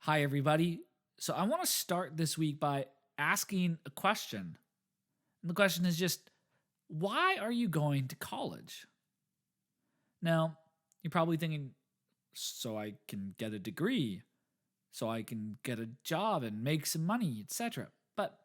Hi, everybody. So, I want to start this week by asking a question. And the question is just, why are you going to college? Now, you're probably thinking, so I can get a degree, so I can get a job and make some money, etc. But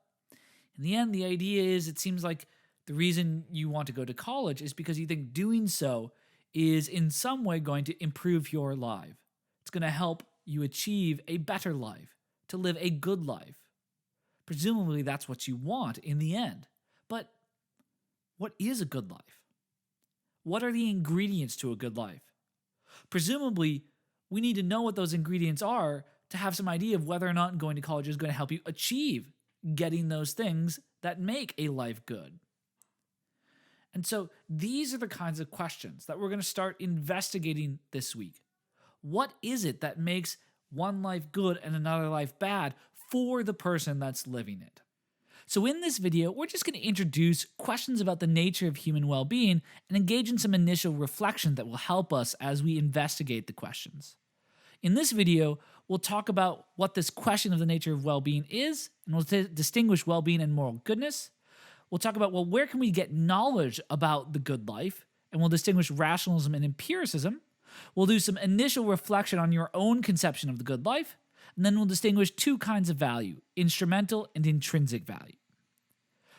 in the end, the idea is it seems like the reason you want to go to college is because you think doing so is in some way going to improve your life. It's going to help you achieve a better life, to live a good life. Presumably, that's what you want in the end. But what is a good life? What are the ingredients to a good life? Presumably, we need to know what those ingredients are to have some idea of whether or not going to college is going to help you achieve getting those things that make a life good. And so these are the kinds of questions that we're going to start investigating this week. What is it that makes one life good and another life bad for the person that's living it? So in this video, we're just going to introduce questions about the nature of human well-being and engage in some initial reflection that will help us as we investigate the questions. In this video, we'll talk about what this question of the nature of well-being is, and we'll distinguish well-being and moral goodness. We'll talk about, well, where can we get knowledge about the good life, and we'll distinguish rationalism and empiricism. We'll do some initial reflection on your own conception of the good life, and then we'll distinguish two kinds of value, instrumental and intrinsic value.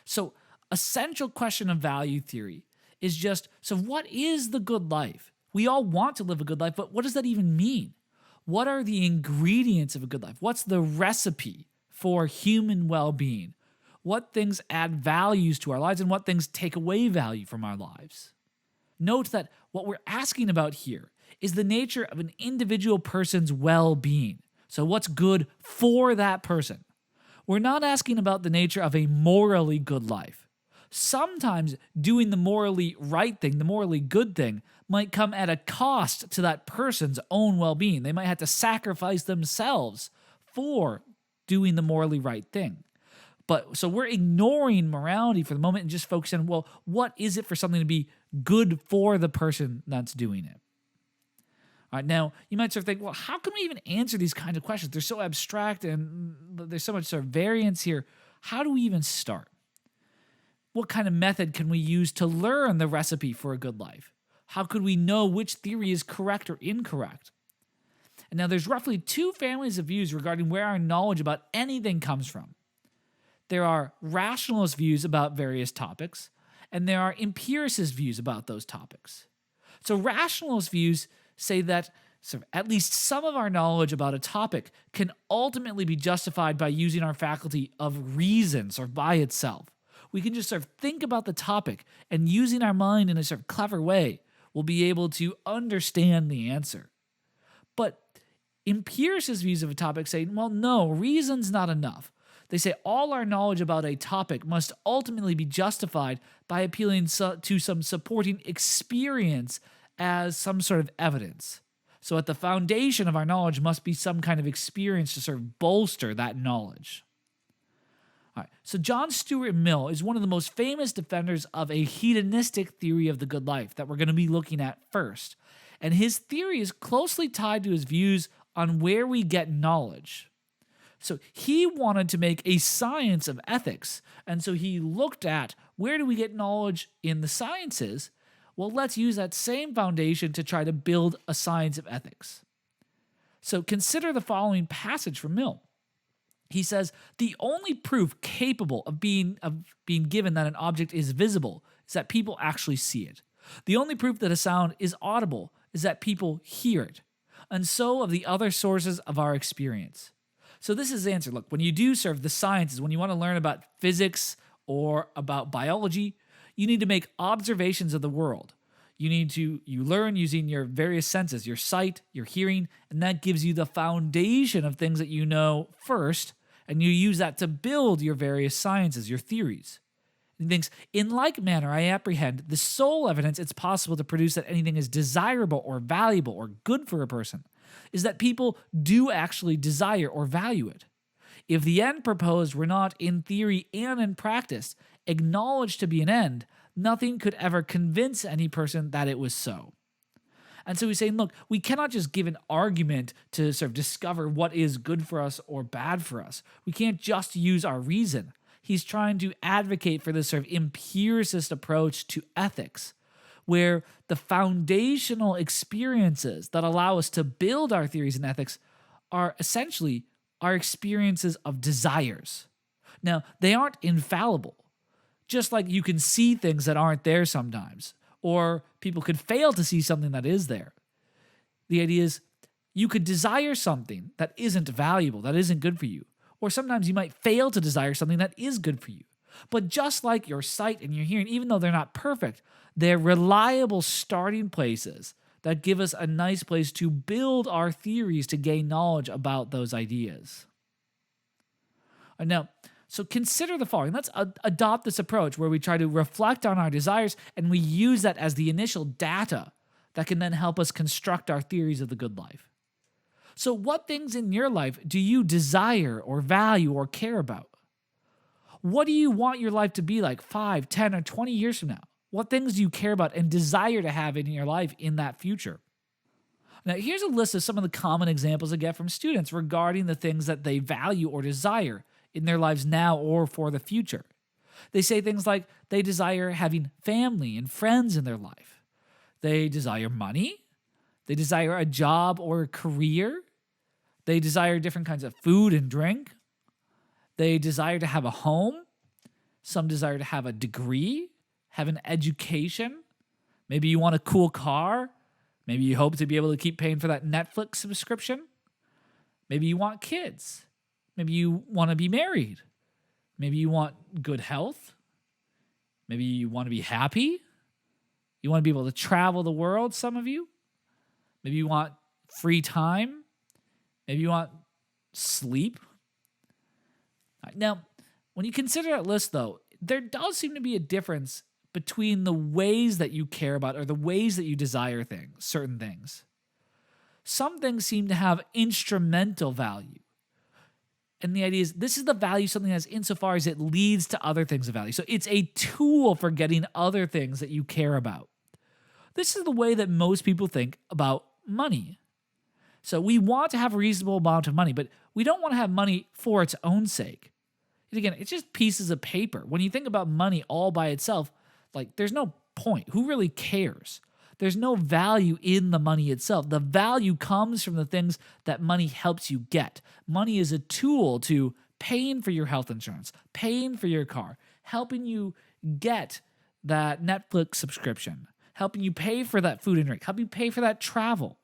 So, a central question of value theory is just, so what is the good life? We all want to live a good life, but what does that even mean? What are the ingredients of a good life? What's the recipe for human well-being? What things add values to our lives and what things take away value from our lives? Note that what we're asking about here is the nature of an individual person's well-being. So what's good for that person? We're not asking about the nature of a morally good life. Sometimes doing the morally right thing, the morally good thing, might come at a cost to that person's own well-being. They might have to sacrifice themselves for doing the morally right thing. But so we're ignoring morality for the moment and just focusing on, well, what is it for something to be good for the person that's doing it? All right, now you might sort of think, well, how can we even answer these kinds of questions? They're so abstract and there's so much sort of variance here. How do we even start? What kind of method can we use to learn the recipe for a good life? How could we know which theory is correct or incorrect? And now there's roughly two families of views regarding where our knowledge about anything comes from. There are rationalist views about various topics, and there are empiricist views about those topics. So rationalist views say that at least some of our knowledge about a topic can ultimately be justified by using our faculty of reason, sort of by itself. We can just sort of think about the topic, and using our mind in a sort of clever way, we'll be able to understand the answer. But empiricist views of a topic say, well, no, reason's not enough. They say all our knowledge about a topic must ultimately be justified by appealing to some supporting experience as some sort of evidence. So at the foundation of our knowledge must be some kind of experience to sort of bolster that knowledge. All right, so John Stuart Mill is one of the most famous defenders of a hedonistic theory of the good life that we're going to be looking at first. And his theory is closely tied to his views on where we get knowledge. So he wanted to make a science of ethics, and so he looked at where do we get knowledge in the sciences? Well, let's use that same foundation to try to build a science of ethics. So consider the following passage from Mill. He says, the only proof capable of being given that an object is visible is that people actually see it. The only proof that a sound is audible is that people hear it. And so of the other sources of our experience. So this is the answer. Look, when you do serve the sciences, when you want to learn about physics or about biology, you need to make observations of the world. You learn using your various senses, your sight, your hearing, and that gives you the foundation of things that you know first, and you use that to build your various sciences, your theories. And he thinks, in like manner, I apprehend the sole evidence it's possible to produce that anything is desirable or valuable or good for a person is that people do actually desire or value it. If the end proposed were not in theory and in practice acknowledged to be an end, nothing could ever convince any person that it was so. And so he's saying, look, we cannot just give an argument to sort of discover what is good for us or bad for us. We can't just use our reason. He's trying to advocate for this sort of empiricist approach to ethics, where the foundational experiences that allow us to build our theories in ethics are essentially our experiences of desires. Now, they aren't infallible. Just like you can see things that aren't there sometimes, or people could fail to see something that is there. The idea is you could desire something that isn't valuable, that isn't good for you, or sometimes you might fail to desire something that is good for you. But just like your sight and your hearing, even though they're not perfect, they're reliable starting places that give us a nice place to build our theories to gain knowledge about those ideas. Now, so consider the following. Let's adopt this approach where we try to reflect on our desires and we use that as the initial data that can then help us construct our theories of the good life. So what things in your life do you desire or value or care about? What do you want your life to be like 5, 10, or 20 years from now? What things do you care about and desire to have in your life in that future? Now, here's a list of some of the common examples I get from students regarding the things that they value or desire in their lives now or for the future. They say things like they desire having family and friends in their life. They desire money. They desire a job or a career. They desire different kinds of food and drink. They desire to have a home. Some desire to have a degree, have an education. Maybe you want a cool car. Maybe you hope to be able to keep paying for that Netflix subscription. Maybe you want kids. Maybe you want to be married. Maybe you want good health. Maybe you want to be happy. You want to be able to travel the world, some of you. Maybe you want free time. Maybe you want sleep. Now, when you consider that list, though, there does seem to be a difference between the ways that you care about or the ways that you desire things, certain things. Some things seem to have instrumental value. And the idea is this is the value something has insofar as it leads to other things of value. So it's a tool for getting other things that you care about. This is the way that most people think about money. So we want to have a reasonable amount of money, but we don't want to have money for its own sake. And again, it's just pieces of paper. When you think about money all by itself, like there's no point. Who really cares? There's no value in the money itself. The value comes from the things that money helps you get. Money is a tool to paying for your health insurance, paying for your car, helping you get that Netflix subscription, helping you pay for that food and drink, helping you pay for that travel.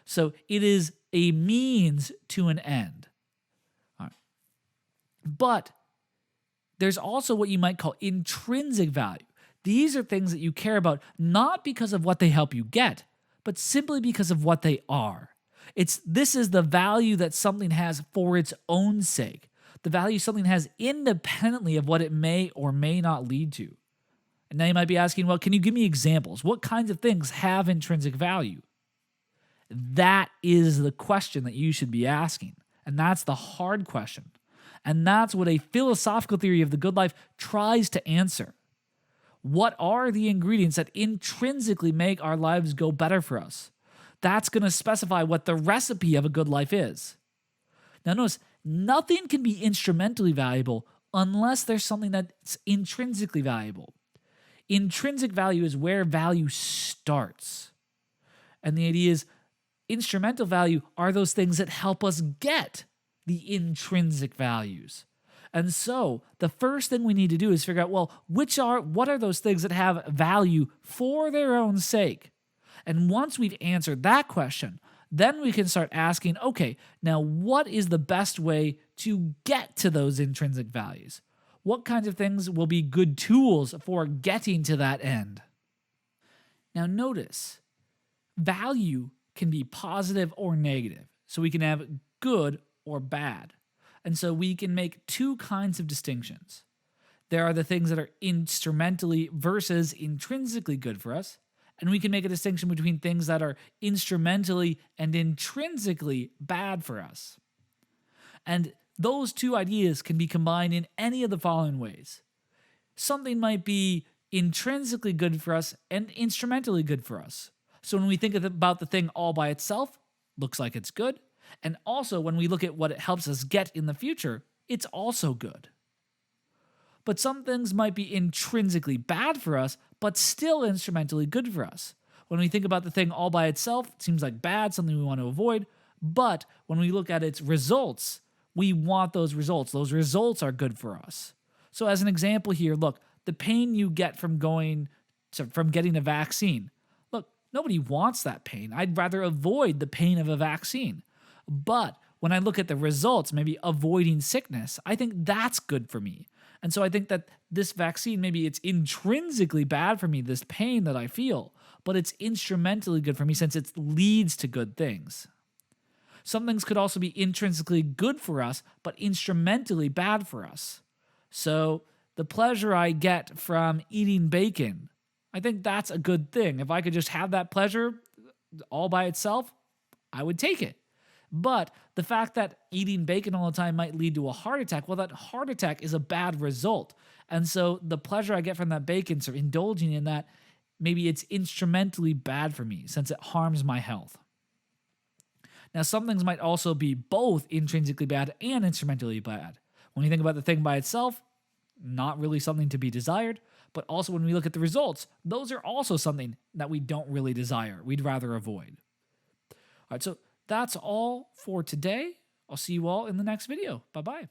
So it is a means to an end. All right. But there's also what you might call intrinsic value. These are things that you care about not because of what they help you get, but simply because of what they are. This is the value that something has for its own sake, the value something has independently of what it may or may not lead to. And now you might be asking, well, can you give me examples? What kinds of things have intrinsic value? That is the question that you should be asking. And that's the hard question. And that's what a philosophical theory of the good life tries to answer. What are the ingredients that intrinsically make our lives go better for us? That's going to specify what the recipe of a good life is. Now notice, nothing can be instrumentally valuable unless there's something that's intrinsically valuable. Intrinsic value is where value starts. And the idea is instrumental value are those things that help us get the intrinsic values. And so the first thing we need to do is figure out, well, what are those things that have value for their own sake? And once we've answered that question, then we can start asking, okay, now what is the best way to get to those intrinsic values? What kinds of things will be good tools for getting to that end? Now notice, value can be positive or negative. So we can have good or bad. And so we can make two kinds of distinctions. There are the things that are instrumentally versus intrinsically good for us. And we can make a distinction between things that are instrumentally and intrinsically bad for us. And those two ideas can be combined in any of the following ways. Something might be intrinsically good for us and instrumentally good for us. So when we think about the thing all by itself, looks like it's good. And also when we look at what it helps us get in the future, it's also good. But some things might be intrinsically bad for us, but still instrumentally good for us. When we think about the thing all by itself, it seems like bad, something we want to avoid. But when we look at its results, we want those results. Those results are good for us. So as an example here, look, the pain you get from getting a vaccine. Look, nobody wants that pain. I'd rather avoid the pain of a vaccine. But when I look at the results, maybe avoiding sickness, I think that's good for me. And so I think that this vaccine, maybe it's intrinsically bad for me, this pain that I feel, but it's instrumentally good for me since it leads to good things. Some things could also be intrinsically good for us, but instrumentally bad for us. So the pleasure I get from eating bacon, I think that's a good thing. If I could just have that pleasure all by itself, I would take it. But the fact that eating bacon all the time might lead to a heart attack, well, that heart attack is a bad result. And so the pleasure I get from that bacon, so indulging in that, maybe it's instrumentally bad for me since it harms my health. Now, some things might also be both intrinsically bad and instrumentally bad. When you think about the thing by itself, not really something to be desired, but also when we look at the results, those are also something that we don't really desire. We'd rather avoid. All right, so that's all for today. I'll see you all in the next video. Bye-bye.